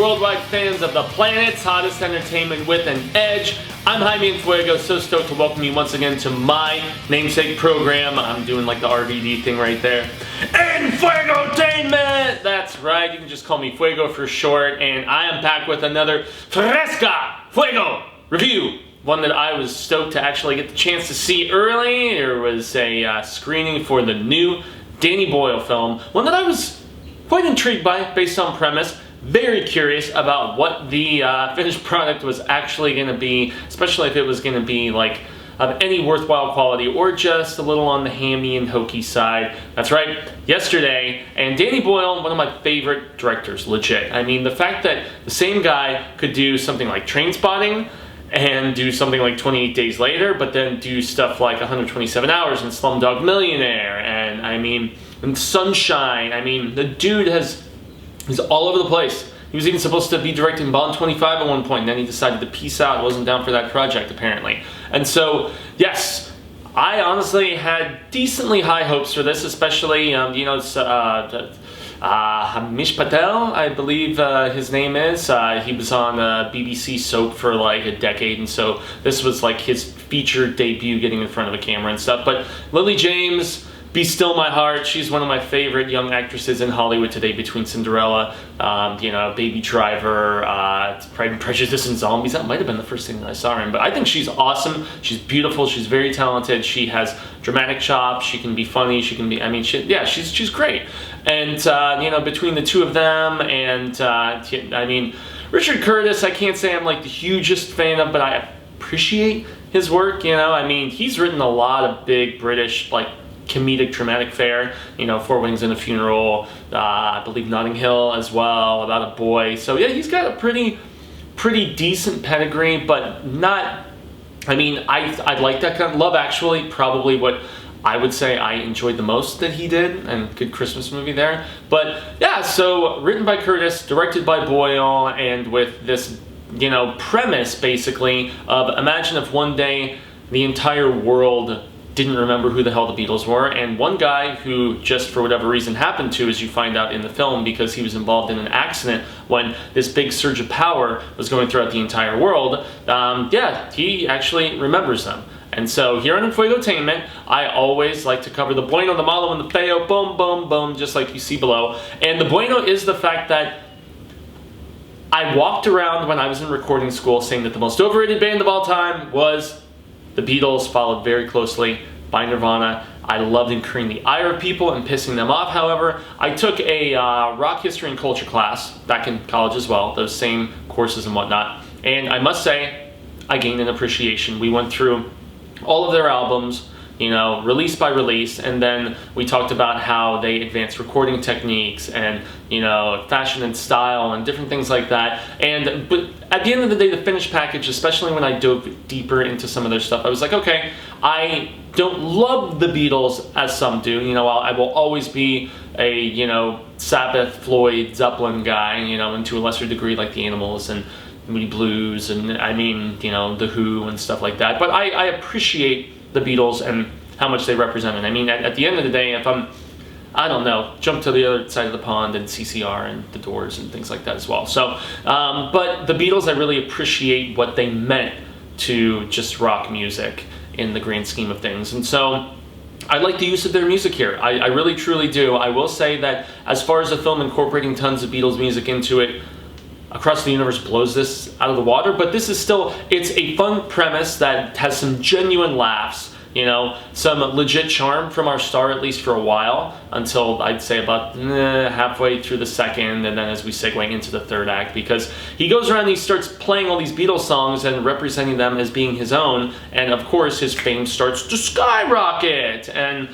worldwide fans of the planet's hottest entertainment with an edge. I'm Jaime En Fuego, so stoked to welcome you once again to my namesake program. I'm doing like the RVD thing right there. Enfuegotainment! That's right, you can just call me Fuego for short, and I am back with another Fresca Fuego review. One that I was stoked to actually get the chance to see early. There was a screening for the new Danny Boyle film, one that I was quite intrigued by based on premise. Very curious about what the finished product was actually going to be, especially if it was going to be like of any worthwhile quality or just a little on the hammy and hokey side. That's right, yesterday, and Danny Boyle, one of my favorite directors, legit. I mean, the fact that the same guy could do something like Trainspotting and do something like 28 Days Later, but then do stuff like 127 Hours and Slumdog Millionaire, and I mean, and Sunshine. I mean, the dude he's all over the place. He was even supposed to be directing Bond 25 at one point, and then he decided to peace out. Wasn't down for that project, apparently. And so, yes, I honestly had decently high hopes for this, especially, Hamish Patel, I believe his name is. He was on BBC soap for like a decade, and so this was like his featured debut getting in front of a camera and stuff. But Lily James, Be Still My Heart, she's one of my favorite young actresses in Hollywood today, between Cinderella, Baby Driver, Pride and Prejudice, and Zombies. That might have been the first thing that I saw her in, but I think she's awesome. She's beautiful, she's very talented, she has dramatic chops, she can be funny, she can be, I mean, she's great. And, between the two of them, and, I mean, Richard Curtis, I can't say I'm like the hugest fan of, but I appreciate his work, I mean, he's written a lot of big British, like, comedic dramatic fare, Four Weddings and a Funeral, I believe Notting Hill as well, About a Boy. So yeah, he's got a pretty decent pedigree, but not, I mean, I'd like that kind of Love Actually, probably what I would say I enjoyed the most that he did, and good Christmas movie there. But yeah, so written by Curtis, directed by Boyle, and with this, premise basically of imagine if one day the entire world didn't remember who the hell the Beatles were, and one guy who just for whatever reason happened to, as you find out in the film, because he was involved in an accident when this big surge of power was going throughout the entire world, he actually remembers them. And so here on Enfuegotainment, I always like to cover the bueno, the malo, and the feo, boom, boom, boom, just like you see below. And the bueno is the fact that I walked around when I was in recording school saying that the most overrated band of all time was the Beatles, followed very closely by Nirvana. I loved incurring the ire of people and pissing them off. However, I took a rock history and culture class back in college as well, those same courses and whatnot. And I must say, I gained an appreciation. We went through all of their albums, release by release, and then we talked about how they advanced recording techniques and, fashion and style and different things like that. But at the end of the day, the finished package, especially when I dove deeper into some of their stuff, I was like, okay, I don't love the Beatles as some do. I will always be a, Sabbath, Floyd, Zeppelin guy, and to a lesser degree like the Animals and Moody Blues, and I mean, The Who and stuff like that. But I appreciate the Beatles and how much they represented. I mean, at the end of the day, if jump to the other side of the pond and CCR and the Doors and things like that as well. So, but the Beatles, I really appreciate what they meant to just rock music in the grand scheme of things. And so, I like the use of their music here. I really, truly do. I will say that as far as a film incorporating tons of Beatles music into it, Across the Universe blows this out of the water, but this is still, it's a fun premise that has some genuine laughs, some legit charm from our star, at least for a while, until I'd say about halfway through the second, and then as we segue into the third act, because he goes around and he starts playing all these Beatles songs and representing them as being his own, and of course his fame starts to skyrocket, and,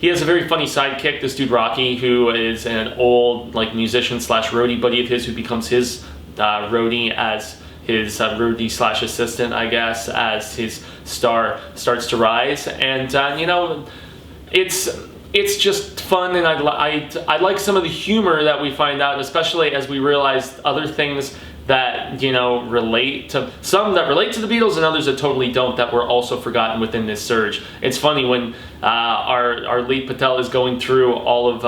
he has a very funny sidekick, this dude Rocky, who is an old musician slash roadie buddy of his who becomes his roadie as his roadie slash assistant, I guess, as his star starts to rise. And it's just fun, and I like some of the humor that we find out, especially as we realize other things that relate to the Beatles and others that totally don't, that were also forgotten within this surge. It's funny when our lead Patel is going through all of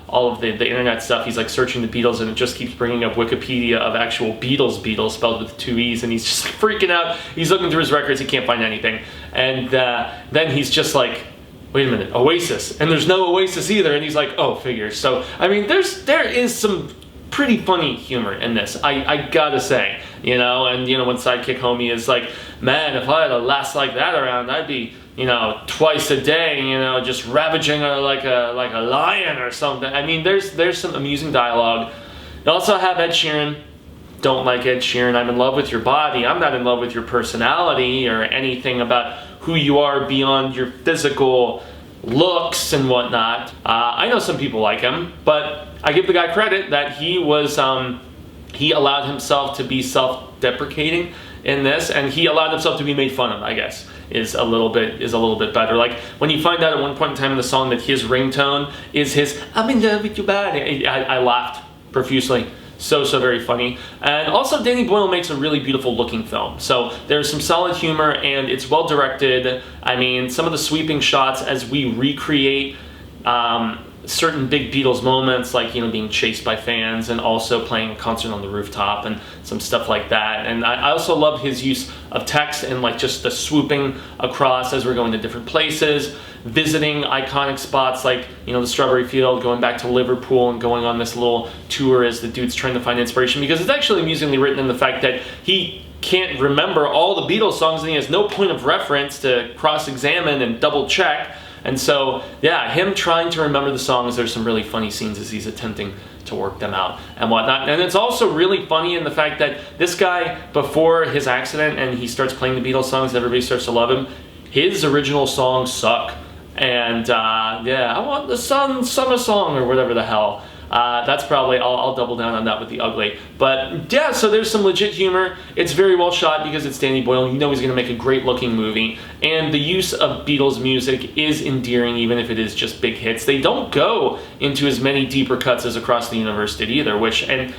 all of the internet stuff, he's like searching the Beatles, and it just keeps bringing up Wikipedia of actual Beatles spelled with 2 E's, and he's just freaking out. He's looking through his records, he can't find anything. And then he's just like, wait a minute, Oasis. And there's no Oasis either, and he's like, oh, figures. So, I mean, there is some pretty funny humor in this, I gotta say, you know. And, you know, when Sidekick Homie is like, man, if I had a lass like that around, I'd be, you know, twice a day, you know, just ravaging her like a lion or something. I mean, there's some amusing dialogue. You also have Ed Sheeran. Don't like Ed Sheeran. I'm in love with your body. I'm not in love with your personality or anything about who you are beyond your physical looks and whatnot. I know some people like him, but I give the guy credit that he was he allowed himself to be self-deprecating in this, and he allowed himself to be made fun of, I guess, is a little bit better. Like when you find out at one point in time in the song that his ringtone is his "I'm in love with your body," I laughed profusely. So very funny. And also Danny Boyle makes a really beautiful looking film. So there's some solid humor, and it's well directed. I mean, some of the sweeping shots as we recreate certain big Beatles moments, like, you know, being chased by fans and also playing a concert on the rooftop and some stuff like that. And I also love his use of text and like just the swooping across as we're going to different places, visiting iconic spots like, you know, the Strawberry Field, going back to Liverpool and going on this little tour as the dude's trying to find inspiration, because it's actually amusingly written in the fact that he can't remember all the Beatles songs and he has no point of reference to cross-examine and double-check. And so, yeah, him trying to remember the songs, there's some really funny scenes as he's attempting to work them out and whatnot. And it's also really funny in the fact that this guy, before his accident and he starts playing the Beatles songs, everybody starts to love him, his original songs suck. And yeah, I want the summer song or whatever the hell. That's probably, I'll double down on that with the ugly. But yeah, so there's some legit humor. It's very well shot because it's Danny Boyle. You know he's going to make a great looking movie. And the use of Beatles music is endearing, even if it is just big hits. They don't go into as many deeper cuts as Across the Universe did either, and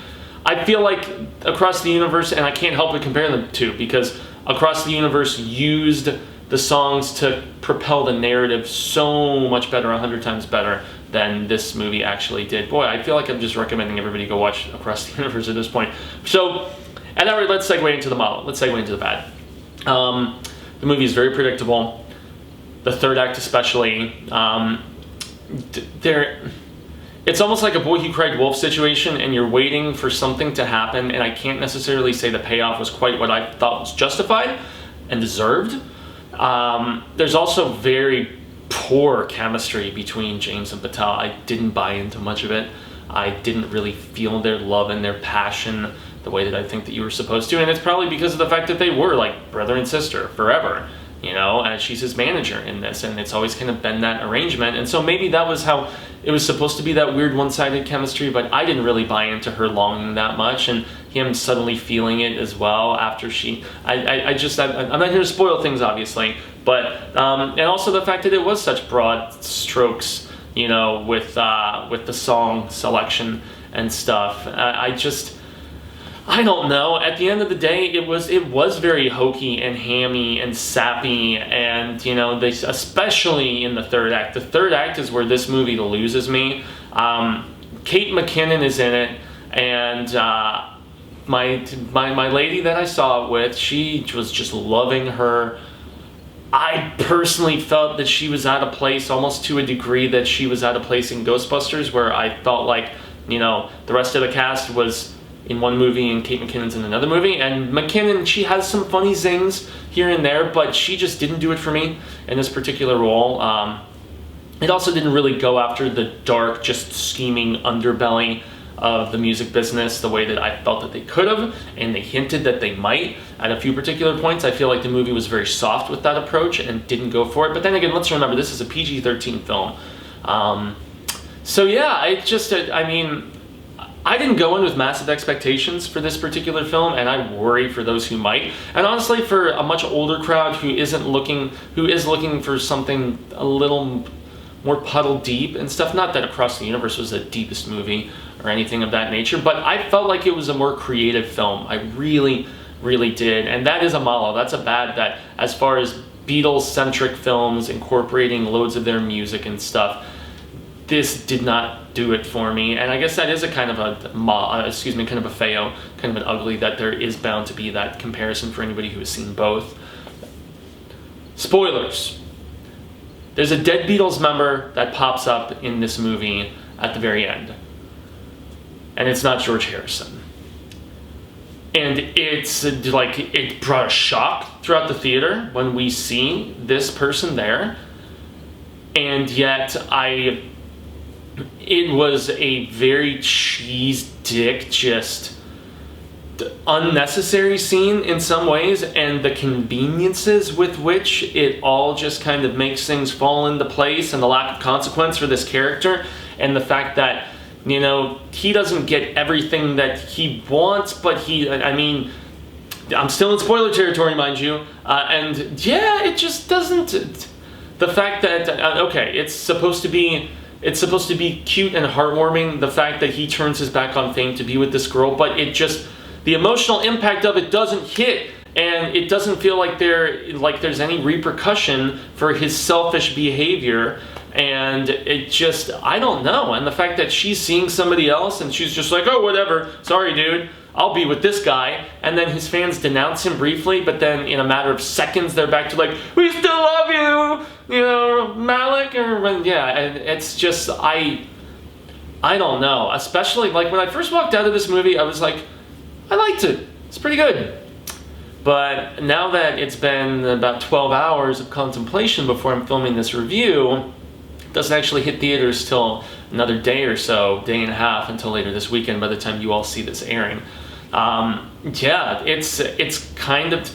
I feel like Across the Universe, and I can't help but compare them to, because Across the Universe used the songs to propel the narrative so much better, 100 times better than this movie actually did. Boy, I feel like I'm just recommending everybody go watch Across the Universe at this point. So, at that rate, let's segue into the MALO. Let's segue into the bad. The movie is very predictable. The third act especially. It's almost like a Boy Who Cried Wolf situation, and you're waiting for something to happen, and I can't necessarily say the payoff was quite what I thought was justified and deserved. There's also very poor chemistry between James and Patel. I didn't buy into much of it. I didn't really feel their love and their passion the way that I think that you were supposed to, and it's probably because of the fact that they were like brother and sister forever, you know, and she's his manager in this, and it's always kind of been that arrangement, and so maybe that was how it was supposed to be, that weird one-sided chemistry, but I didn't really buy into her longing that much, and him suddenly feeling it as well after she, I'm not here to spoil things obviously, but, and also the fact that it was such broad strokes, you know, with the song selection and stuff. I don't know. At the end of the day, it was very hokey and hammy and sappy, and you know, especially in the third act. The third act is where this movie loses me. Kate McKinnon is in it, and my lady that I saw it with, she was just loving her. I personally felt that she was out of place, almost to a degree that she was out of place in Ghostbusters, where I felt like, you know, the rest of the cast was in one movie and Kate McKinnon's in another movie. And McKinnon, she has some funny zings here and there, but she just didn't do it for me in this particular role. It also didn't really go after the dark, just scheming underbelly of the music business the way that I felt that they could have, and they hinted that they might at a few particular points. I feel like the movie was very soft with that approach and didn't go for it. But then again, let's remember, this is a PG-13 film. So yeah, I mean, I didn't go in with massive expectations for this particular film, and I worry for those who might. And honestly, for a much older crowd who is looking for something a little more puddle deep and stuff, not that Across the Universe was the deepest movie or anything of that nature, but I felt like it was a more creative film. I really, really did. And that is a MALO. That's a bad that as far as Beatles-centric films incorporating loads of their music and stuff, this did not do it for me. And I guess that is a kind of a, kind of a fail, kind of an ugly, that there is bound to be that comparison for anybody who has seen both. Spoilers. There's a dead Beatles member that pops up in this movie at the very end. And it's not George Harrison. And it's like, it brought a shock throughout the theater when we see this person there. And yet it was a very cheese dick, just unnecessary scene in some ways, and the conveniences with which it all just kind of makes things fall into place, and the lack of consequence for this character, and the fact that, you know, he doesn't get everything that he wants, but I'm still in spoiler territory, mind you, and yeah, it just doesn't. The fact that okay, it's supposed to be cute and heartwarming, the fact that he turns his back on fame to be with this girl, but it just, the emotional impact of it doesn't hit, and it doesn't feel like there's any repercussion for his selfish behavior, and it just, I don't know. And the fact that she's seeing somebody else and she's just like, oh, whatever, sorry dude, I'll be with this guy, and then his fans denounce him briefly, but then in a matter of seconds they're back to like, we still love you know, Malik, or yeah, and it's just, I don't know. Especially like when I first walked out of this movie, I was like, I liked it, it's pretty good. But now that it's been about 12 hours of contemplation before I'm filming this review, it doesn't actually hit theaters till another day or so, day and a half, until later this weekend by the time you all see this airing. Yeah, it's kind of,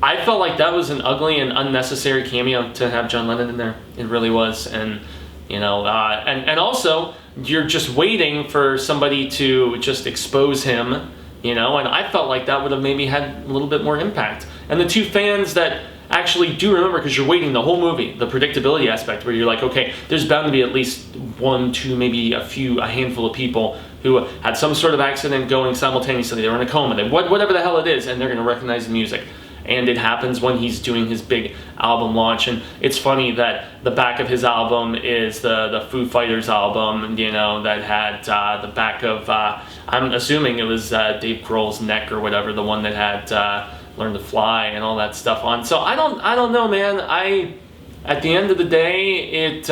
I felt like that was an ugly and unnecessary cameo to have John Lennon in there. It really was. And, you know, and also, you're just waiting for somebody to just expose him, you know, and I felt like that would have maybe had a little bit more impact. And the two fans that actually do remember, because you're waiting the whole movie, the predictability aspect, where you're like, okay, there's bound to be at least one, two, maybe a handful of people who had some sort of accident going simultaneously. They were in a coma, whatever the hell it is, and they're going to recognize the music. And it happens when he's doing his big album launch. And it's funny that the back of his album is the Foo Fighters album, you know, that had the back of, I'm assuming it was Dave Grohl's neck or whatever, the one that had Learn to Fly and all that stuff on. So I don't know, man. At the end of the day,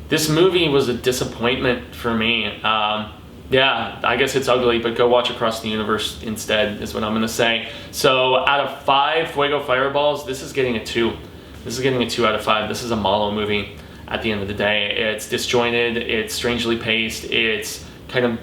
this movie was a disappointment for me. Yeah, I guess it's ugly, but go watch Across the Universe instead, is what I'm going to say. So out of 5 Fuego Fireballs, this is getting a 2. This is getting a 2 out of 5. This is a MALO movie at the end of the day. It's disjointed, it's strangely paced, it's kind of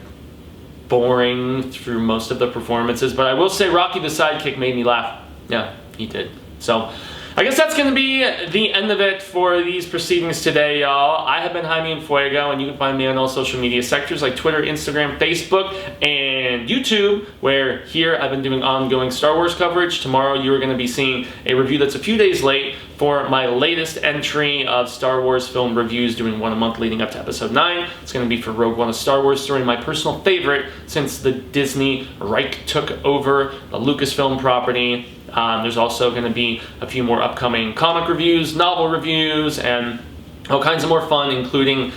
boring through most of the performances, but I will say Rocky the Sidekick made me laugh. Yeah, he did. So I guess that's going to be the end of it for these proceedings today, y'all. I have been Jaime En Fuego, and you can find me on all social media sectors like Twitter, Instagram, Facebook, and YouTube, where here I've been doing ongoing Star Wars coverage. Tomorrow you are going to be seeing a review that's a few days late for my latest entry of Star Wars film reviews, doing one a month leading up to Episode 9. It's going to be for Rogue One: A Star Wars Story, my personal favorite since the Disney Reich took over the Lucasfilm property. There's also going to be a few more upcoming comic reviews, novel reviews, and all kinds of more fun, including,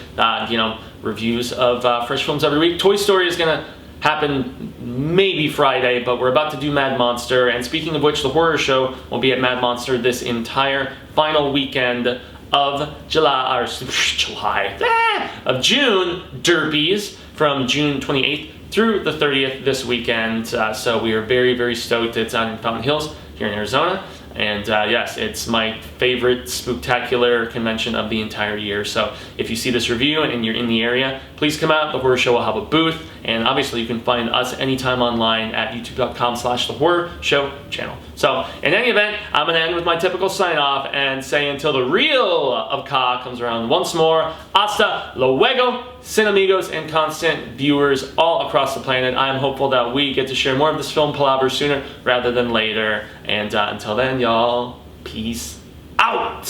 you know, reviews of fresh films every week. Toy Story is going to happen maybe Friday, but we're about to do Mad Monster. And speaking of which, the horror show will be at Mad Monster this entire final weekend of June Derpies, from June 28th through the 30th this weekend. So we are very, very stoked. It's out in Fountain Hills here in Arizona. And yes, it's my favorite spooktacular convention of the entire year. So if you see this review and you're in the area, please come out. The Horror Show will have a booth. And obviously you can find us anytime online at youtube.com/The Horror Show channel. So in any event, I'm going to end with my typical sign off and say until the real of Ka comes around once more, hasta luego, Cinemigos and constant viewers all across the planet. I am hopeful that we get to share more of this film palaver sooner rather than later. And until then, y'all, peace out.